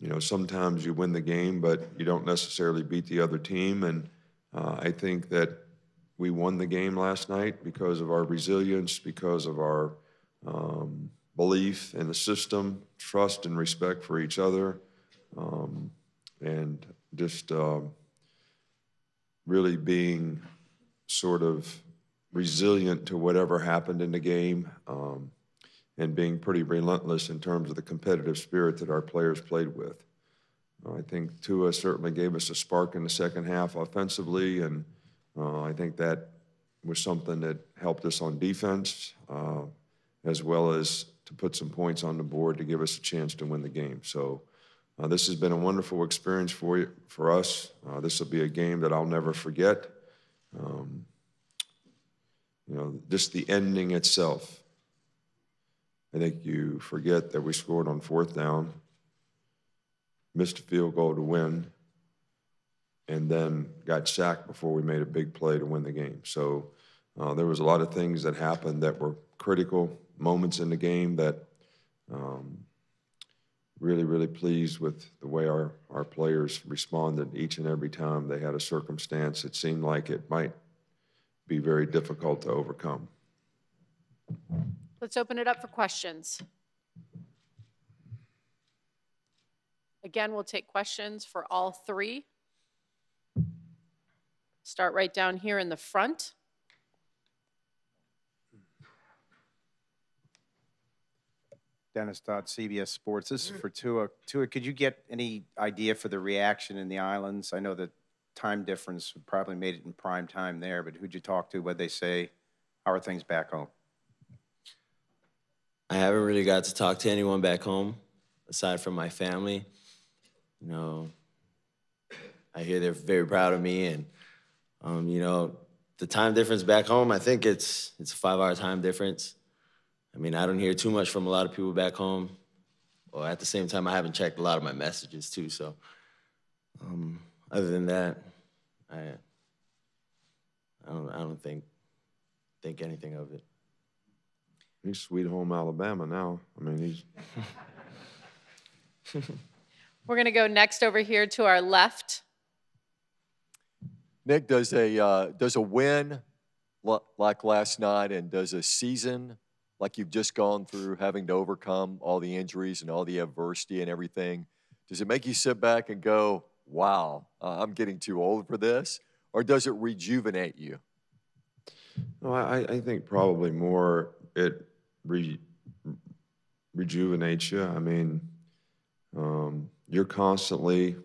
you know, sometimes you win the game, but you don't necessarily beat the other team. And I think that we won the game last night because of our resilience, because of our belief in the system, trust and respect for each other, and just really being sort of resilient to whatever happened in the game, and being pretty relentless in terms of the competitive spirit that our players played with. I think Tua certainly gave us a spark in the second half offensively, and I think that was something that helped us on defense, as well as to put some points on the board to give us a chance to win the game. So this has been a wonderful experience for us. This will be a game that I'll never forget. You know, just the ending itself. I think you forget that we scored on fourth down, missed a field goal to win, and then got sacked before we made a big play to win the game. So there was a lot of things that happened that were critical moments in the game that really, really pleased with the way our players responded each and every time they had a circumstance that seemed like it might be very difficult to overcome. Let's open it up for questions. Again, we'll take questions for all three. Start right down here in the front. Dennis Dodd, CBS Sports. This is for Tua. Tua, could you get any idea for the reaction in the islands? I know that time difference probably made it in prime time there, but who'd you talk to? What'd they say? How are things back home? I haven't really got to talk to anyone back home, aside from my family. You know, I hear they're very proud of me, and you know, the time difference back home, I think it's a 5-hour time difference. I mean, I don't hear too much from a lot of people back home. Well, at the same time, I haven't checked a lot of my messages too. So, other than that, I don't think anything of it. He's Sweet Home Alabama now. I mean, he's. We're going to go next over here to our left. Nick, does a win like last night and does a season like you've just gone through, having to overcome all the injuries and all the adversity and everything, does it make you sit back and go, wow, I'm getting too old for this? Or does it rejuvenate you? No, I think probably more it rejuvenates you. I mean, I'm constantly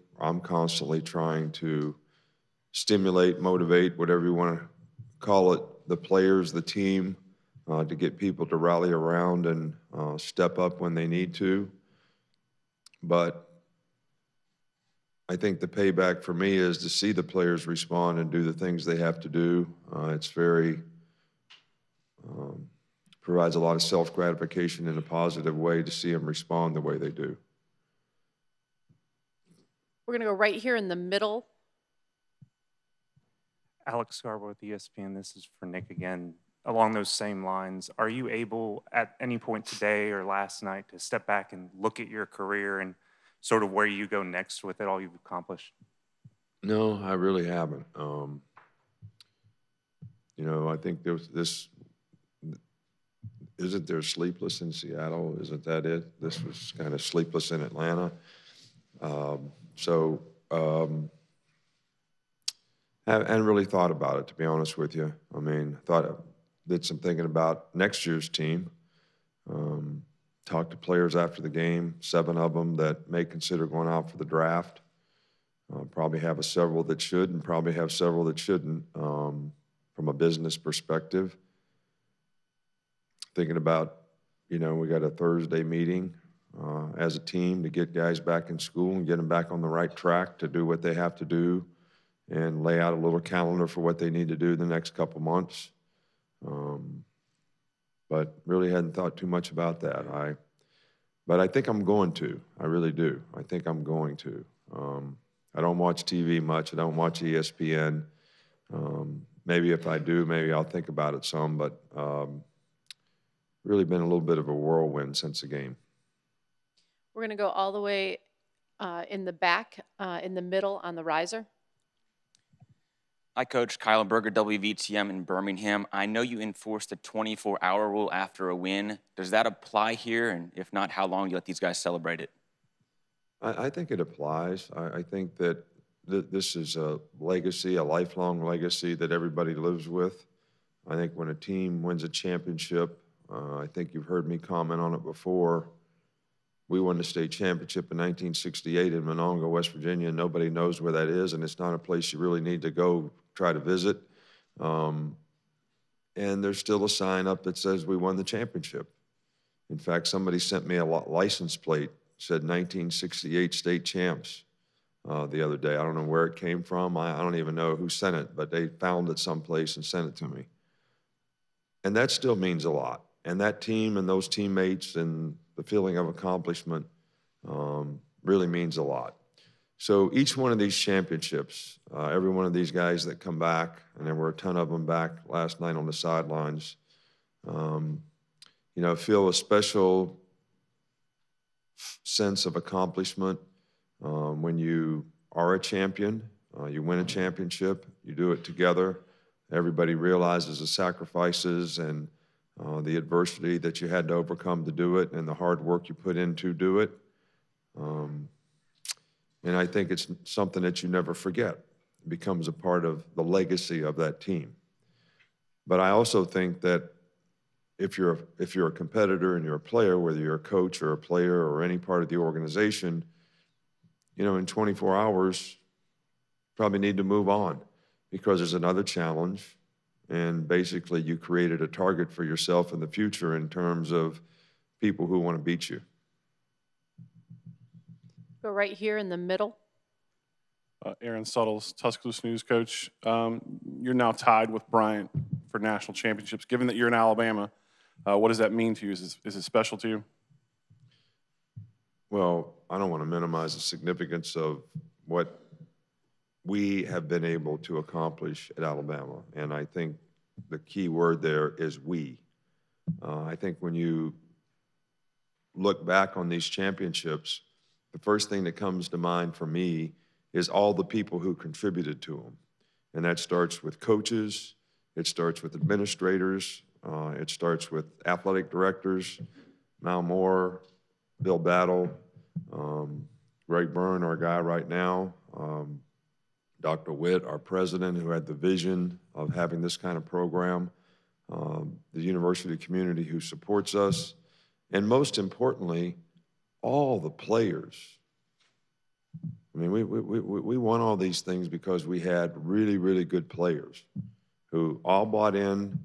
trying to stimulate, motivate, whatever you want to call it, the players, the team, to get people to rally around and step up when they need to. But I think the payback for me is to see the players respond and do the things they have to do. It's very, provides a lot of self-gratification in a positive way to see them respond the way they do. We're going to go right here in the middle. Alex Scarborough with ESPN. This is for Nick again. Along those same lines, are you able at any point today or last night to step back and look at your career and sort of where you go next with it, all you've accomplished? No, I really haven't. You know, I think isn't there Sleepless in Seattle? Isn't that it? This was kind of Sleepless in Atlanta. I hadn't really thought about it, to be honest with you. I mean, did some thinking about next year's team. Talked to players after the game, 7 of them that may consider going out for the draft. Probably have several that should and probably have several that shouldn't from a business perspective. Thinking about, you know, we got a Thursday meeting as a team to get guys back in school and get them back on the right track to do what they have to do and lay out a little calendar for what they need to do the next couple months. But really hadn't thought too much about that. But I think I'm going to. I really do. I think I'm going to. I don't watch TV much. I don't watch ESPN. Maybe if I do, maybe I'll think about it some. But really been a little bit of a whirlwind since the game. We're going to go all the way in the back, in the middle on the riser. Hi, Coach. Kyle Berger, WVTM in Birmingham. I know you enforced the 24-hour rule after a win. Does that apply here? And if not, how long do you let these guys celebrate it? I think it applies. I think that this is a legacy, a lifelong legacy that everybody lives with. I think when a team wins a championship, I think you've heard me comment on it before. We won the state championship in 1968 in Monongah, West Virginia. Nobody knows where that is, and it's not a place you really need to go try to visit. And there's still a sign up that says we won the championship. In fact, somebody sent me a license plate, said 1968 state champs the other day. I don't know where it came from. I don't even know who sent it, but they found it someplace and sent it to me. And that still means a lot. And that team and those teammates and the feeling of accomplishment really means a lot. So each one of these championships, every one of these guys that come back, and there were a ton of them back last night on the sidelines, you know, feel a special sense of accomplishment when you are a champion, you win a championship, you do it together. Everybody realizes the sacrifices and the adversity that you had to overcome to do it and the hard work you put in to do it. And I think it's something that you never forget. It becomes a part of the legacy of that team. But I also think that if you're a competitor and you're a player, whether you're a coach or a player or any part of the organization, you know, in 24 hours, probably need to move on because there's another challenge. And basically, you created a target for yourself in the future in terms of people who want to beat you. Go right here in the middle. Aaron Suttles, Tuscaloosa News Coach. You're now tied with Bryant for national championships. Given that you're in Alabama, what does that mean to you? Is it special to you? Well, I don't want to minimize the significance of what we have been able to accomplish at Alabama. And I think the key word there is we. I think when you look back on these championships, the first thing that comes to mind for me is all the people who contributed to them. And that starts with coaches, it starts with administrators, it starts with athletic directors, Mal Moore, Bill Battle, Greg Byrne, our guy right now, Dr. Witt, our president, who had the vision of having this kind of program, the university community who supports us, and most importantly, all the players. I mean, we won all these things because we had really, really good players who all bought in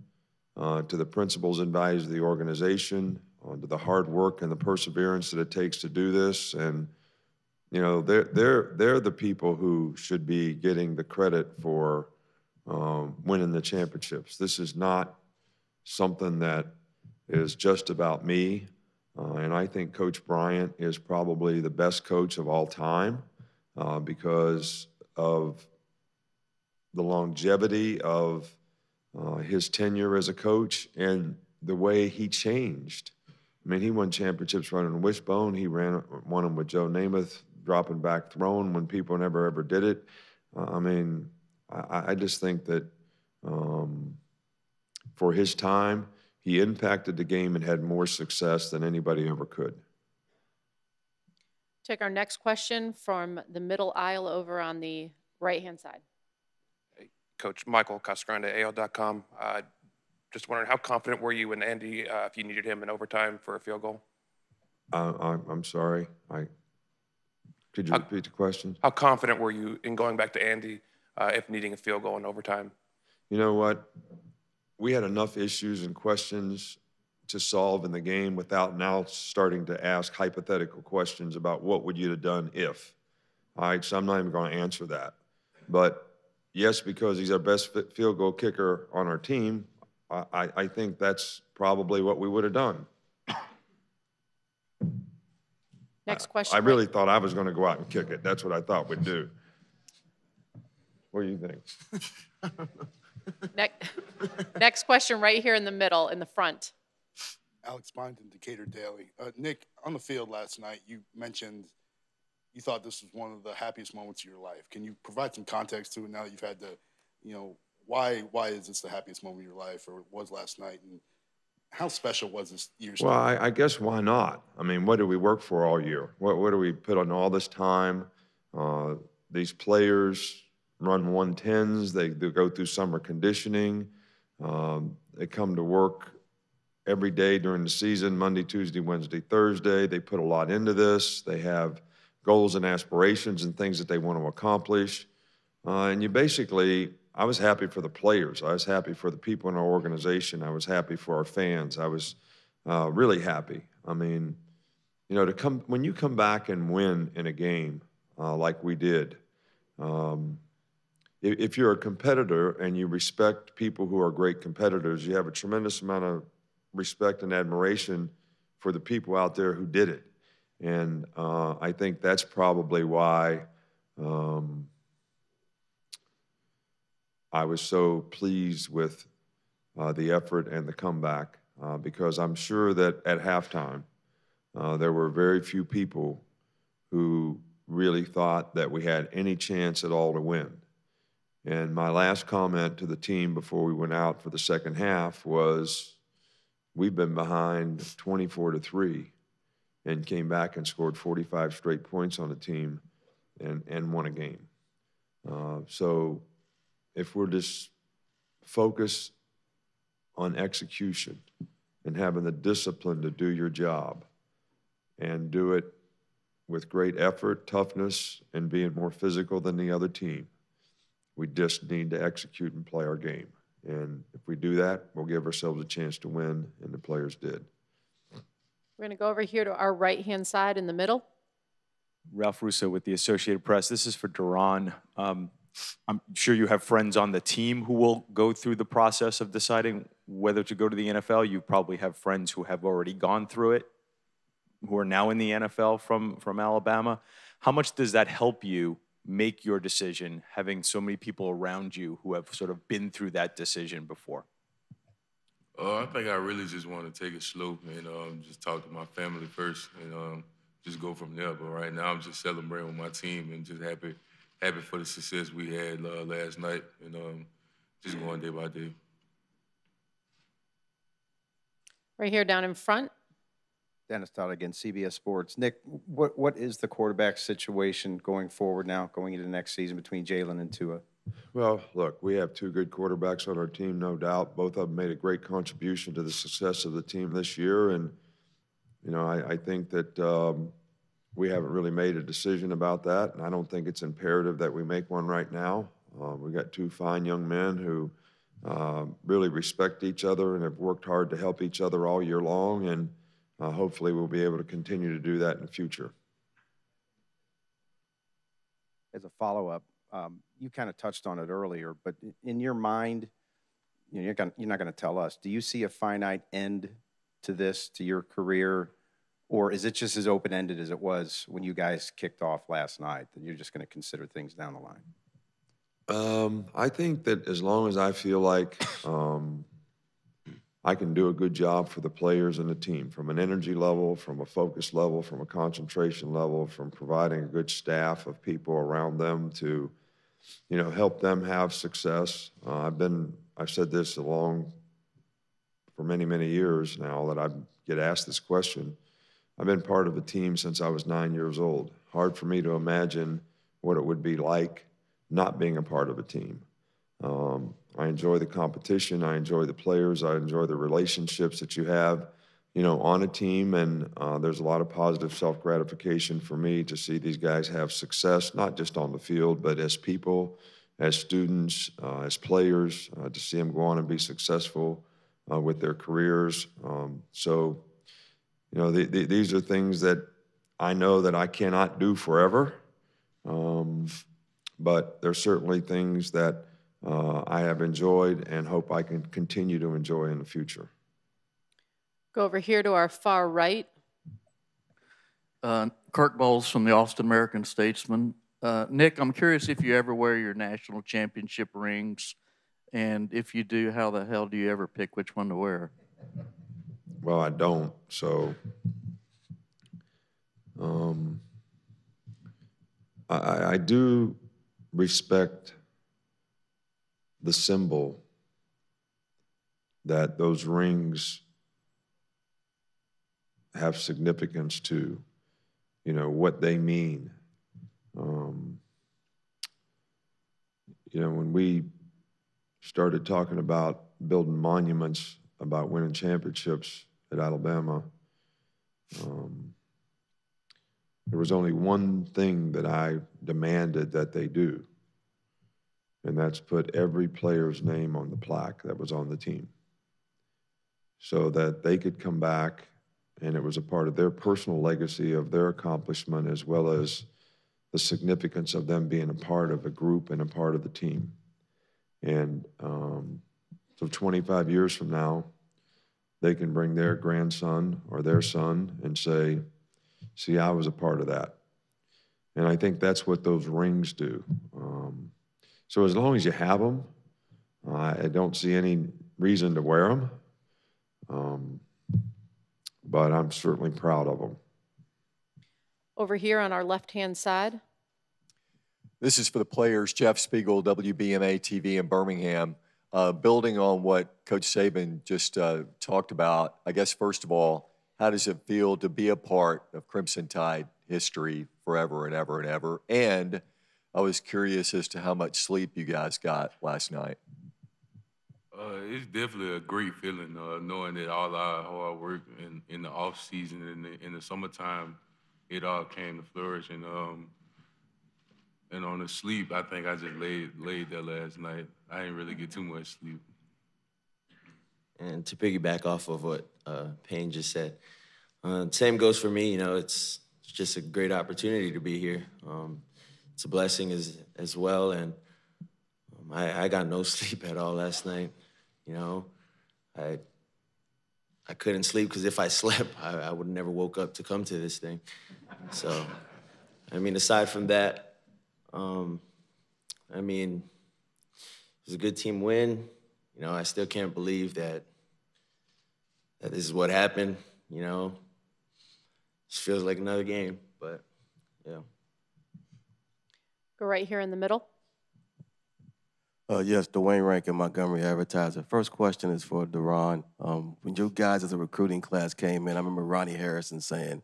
to the principles and values of the organization, to the hard work and the perseverance that it takes to do this. And, you know, they're the people who should be getting the credit for winning the championships. This is not something that is just about me. And I think Coach Bryant is probably the best coach of all time because of the longevity of his tenure as a coach and the way he changed. I mean, he won championships running wishbone. He won them with Joe Namath, dropping back throwing when people never ever did it. I mean, I just think that for his time, he impacted the game and had more success than anybody ever could. Take our next question from the middle aisle over on the right-hand side. Hey, Coach Michael Casgrande, AL.com. Just wondering, how confident were you in Andy if you needed him in overtime for a field goal? I'm sorry. Could you repeat the question? How confident were you in going back to Andy if needing a field goal in overtime? You know what? We had enough issues and questions to solve in the game without now starting to ask hypothetical questions about what would you have done if. All right, so I'm not even going to answer that. But yes, because he's our best field goal kicker on our team, I think that's probably what we would have done. Next question. I really thought I was going to go out and kick it. That's what I thought we'd do. What do you think? Next question right here in the middle, in the front. Alex Byington, Decatur Daily. Nick, on the field last night, you mentioned you thought this was one of the happiest moments of your life. Can you provide some context to it now that you've had to, why is this the happiest moment of your life, or it was last night, and how special was this year's? Well, I guess why not? I mean, what did we work for all year? What do we put on all this time? These players run 110s. They go through summer conditioning. They come to work every day during the season, Monday, Tuesday, Wednesday, Thursday. They put a lot into this. They have goals and aspirations and things that they want to accomplish. And you basically, I was happy for the players. I was happy for the people in our organization. I was happy for our fans. I was really happy. I mean, when you come back and win in a game like we did, if you're a competitor and you respect people who are great competitors, you have a tremendous amount of respect and admiration for the people out there who did it. And I think that's probably why I was so pleased with the effort and the comeback, because I'm sure that at halftime, there were very few people who really thought that we had any chance at all to win. And my last comment to the team before we went out for the second half was, we've been behind 24-3 and came back and scored 45 straight points on the team and won a game. So if we're just focused on execution and having the discipline to do your job and do it with great effort, toughness, and being more physical than the other team, we just need to execute and play our game. And if we do that, we'll give ourselves a chance to win, and the players did. We're going to go over here to our right-hand side in the middle. Ralph Russo with the Associated Press. This is for Duran. I'm sure you have friends on the team who will go through the process of deciding whether to go to the NFL. You probably have friends who have already gone through it, who are now in the NFL from Alabama. How much does that help you make your decision, having so many people around you who have sort of been through that decision before? I think I really just want to take it slow and just talk to my family first and just go from there. But right now I'm just celebrating with my team and just happy for the success we had last night and just going day by day. Right here down in front. Dennis Dodd again, CBS Sports. Nick, what is the quarterback situation going forward now, going into the next season between Jalen and Tua? Well, look, we have two good quarterbacks on our team, no doubt. Both of them made a great contribution to the success of the team this year. And, I think that we haven't really made a decision about that. And I don't think it's imperative that we make one right now. We've got two fine young men who really respect each other and have worked hard to help each other all year long. And hopefully we'll be able to continue to do that in the future. As a follow-up, you kind of touched on it earlier, but in your mind, you're not going to tell us, do you see a finite end to this, to your career, or is it just as open-ended as it was when you guys kicked off last night, that you're just going to consider things down the line? I think that as long as I feel like I can do a good job for the players and the team, from an energy level, from a focus level, from a concentration level, from providing a good staff of people around them to, help them have success. I've said this for many, many years now that I get asked this question. I've been part of a team since I was 9 years old. Hard for me to imagine what it would be like not being a part of a team. I enjoy the competition. I enjoy the players. I enjoy the relationships that you have, on a team. And there's a lot of positive self-gratification for me to see these guys have success, not just on the field, but as people, as students, as players, to see them go on and be successful with their careers. These are things that I know that I cannot do forever. But there's certainly things that I have enjoyed and hope I can continue to enjoy in the future. Go over here to our far right. Kirk Bowles from the Austin American-Statesman. Nick, I'm curious if you ever wear your national championship rings, and if you do, how the hell do you ever pick which one to wear? Well, I don't, so I do respect the symbol that those rings have significance to, you know, what they mean. You know, when we started talking about building monuments about winning championships at Alabama, there was only one thing that I demanded that they do, and that's put every player's name on the plaque that was on the team so that they could come back, and it was a part of their personal legacy of their accomplishment as well as the significance of them being a part of a group and a part of the team. And so 25 years from now, they can bring their grandson or their son and say, see, I was a part of that. And I think that's what those rings do. So as long as you have them, I don't see any reason to wear them. But I'm certainly proud of them. Over here on our left-hand side. This is for the players. Jeff Spiegel, WBMA TV in Birmingham. Building on what Coach Saban just talked about, I guess, first of all, how does it feel to be a part of Crimson Tide history forever and ever and ever? And I was curious as to how much sleep you guys got last night. It's definitely a great feeling knowing that all our hard work in the off season and in the summertime, it all came to flourish. And on the sleep, I think I just laid there last night. I didn't really get too much sleep. And to piggyback off of what Payne just said, same goes for me. You know, it's just a great opportunity to be here. It's a blessing as well, and I got no sleep at all last night. You know, I couldn't sleep because if I slept, I would have never woke up to come to this thing. So, I mean, aside from that, I mean, it was a good team win. You know, I still can't believe that this is what happened. You know, just feels like another game, but yeah. Go right here in the middle. Yes, Dwayne Rankin, Montgomery Advertiser. First question is for Deron. When you guys as a recruiting class came in, I remember Ronnie Harrison saying,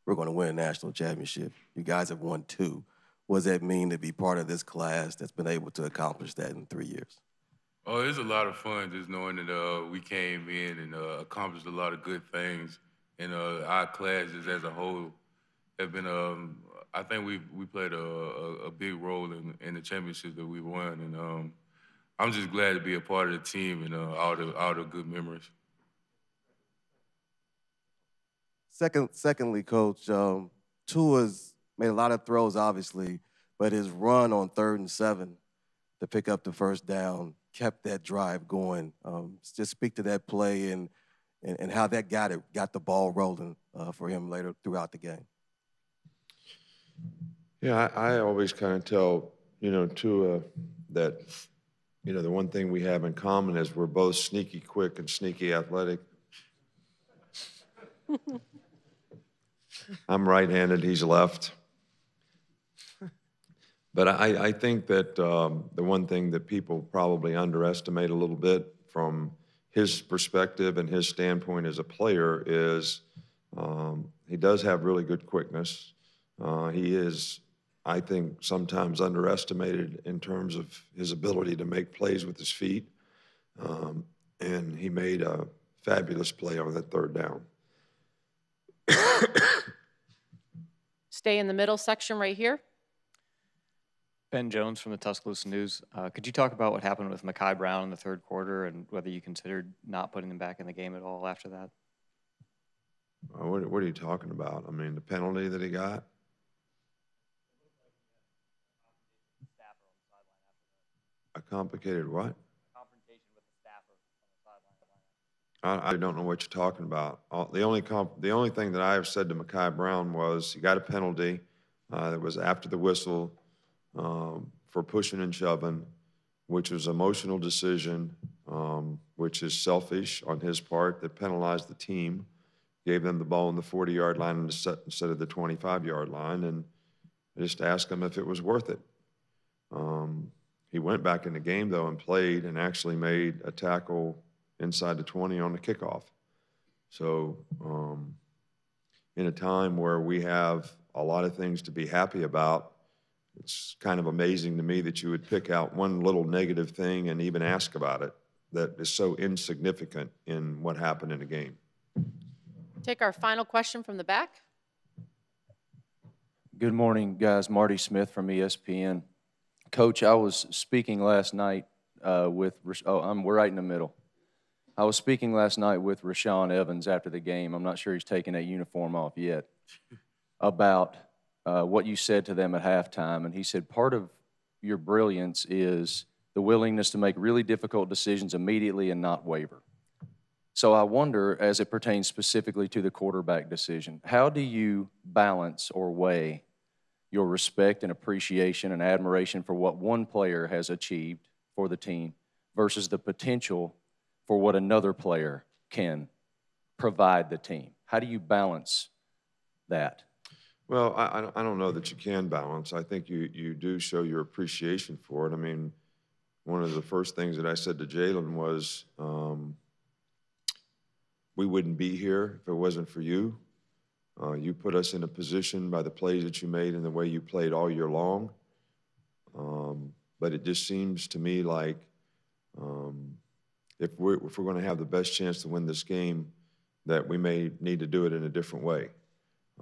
we're going to win a national championship. You guys have won 2. What does that mean to be part of this class that's been able to accomplish that in 3 years? Oh, it's a lot of fun just knowing that we came in and accomplished a lot of good things. And our classes as a whole have been, I think we played a big role in the championship that we won. And I'm just glad to be a part of the team and all the good memories. Secondly, Coach, Tua's made a lot of throws, obviously, but his run on 3rd and 7 to pick up the first down kept that drive going. Just speak to that play and how that got the ball rolling for him later throughout the game. Yeah, I always kind of tell, you know, Tua that, you know, the one thing we have in common is we're both sneaky quick and sneaky athletic. I'm right-handed, he's left. But I think that the one thing that people probably underestimate a little bit from his perspective and his standpoint as a player is he does have really good quickness. He is, I think, sometimes underestimated in terms of his ability to make plays with his feet. And he made a fabulous play on that 3rd down. Stay in the middle section right here. Ben Jones from the Tuscaloosa News. Could you talk about what happened with Mekhi Brown in the 3rd quarter and whether you considered not putting him back in the game at all after that? What are you talking about? I mean, the penalty that he got? A complicated what? I don't know what you're talking about. The only thing that I have said to Mekhi Brown was he got a penalty that was after the whistle for pushing and shoving, which was an emotional decision, which is selfish on his part, that penalized the team, gave them the ball on the 40-yard line instead of the 25-yard line, and I just asked him if it was worth it. He went back in the game, though, and played and actually made a tackle inside the 20 on the kickoff. So in a time where we have a lot of things to be happy about, it's kind of amazing to me that you would pick out one little negative thing and even ask about it that is so insignificant in what happened in the game. Take our final question from the back. Good morning, guys. Marty Smith from ESPN. Coach, I was speaking last night we're right in the middle. I was speaking last night with Rashawn Evans after the game. I'm not sure he's taken that uniform off yet, about what you said to them at halftime. And he said part of your brilliance is the willingness to make really difficult decisions immediately and not waver. So I wonder, as it pertains specifically to the quarterback decision, how do you balance or weigh your respect and appreciation and admiration for what one player has achieved for the team versus the potential for what another player can provide the team? How do you balance that? Well, I don't know that you can balance. I think you do show your appreciation for it. I mean, one of the first things that I said to Jalen was, we wouldn't be here if it wasn't for you. You put us in a position by the plays that you made and the way you played all year long. But it just seems to me like if we're going to have the best chance to win this game, that we may need to do it in a different way.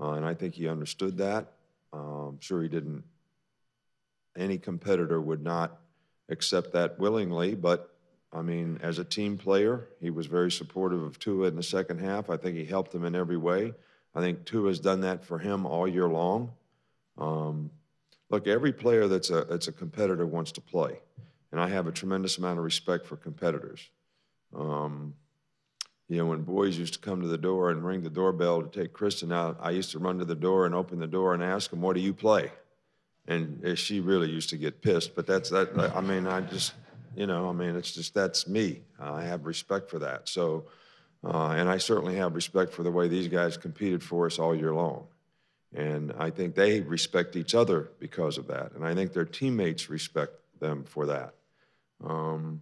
And I think he understood that. I'm sure he didn't. Any competitor would not accept that willingly, but I mean, as a team player, he was very supportive of Tua in the second half. I think he helped him in every way. I think Tua's done that for him all year long. Look, every player that's a competitor wants to play, and I have a tremendous amount of respect for competitors. You know, when boys used to come to the door and ring the doorbell to take Kristen out, I used to run to the door and open the door and ask them, "What do you play?" And she really used to get pissed. But that's that. I mean, I just. You know, I mean, it's just, that's me. I have respect for that. So, and I certainly have respect for the way these guys competed for us all year long. And I think they respect each other because of that. And I think their teammates respect them for that. You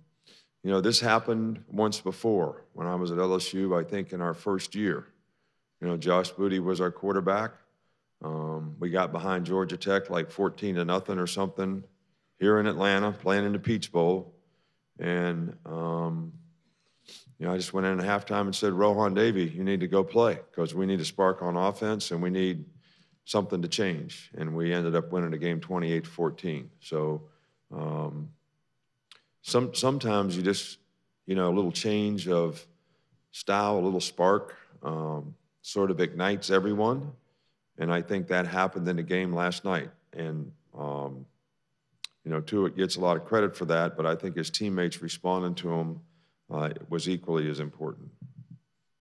know, this happened once before when I was at LSU, I think in our first year. You know, Josh Booty was our quarterback. We got behind Georgia Tech like 14-0 or something here in Atlanta, playing in the Peach Bowl. And, you know, I just went in at halftime and said, Rohan Davey, you need to go play because we need a spark on offense and we need something to change. And we ended up winning the game 28-14. So sometimes you just, you know, a little change of style, a little spark sort of ignites everyone. And I think that happened in the game last night. And, you know, Tua gets a lot of credit for that, but I think his teammates responding to him was equally as important.